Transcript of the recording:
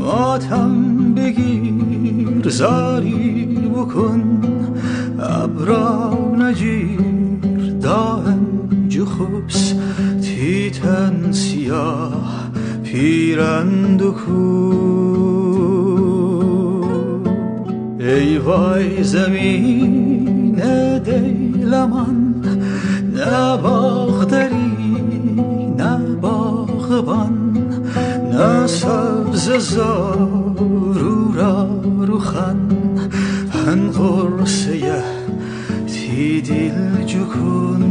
ماتم بگیر زاری بکن ابرا نجیر دائم جخبس تیتن سیاه پیرند و ای وای زمین دل من نه باغ داری نه باغبان نه سبز زارو را روخن هن قرصه تی دل جکن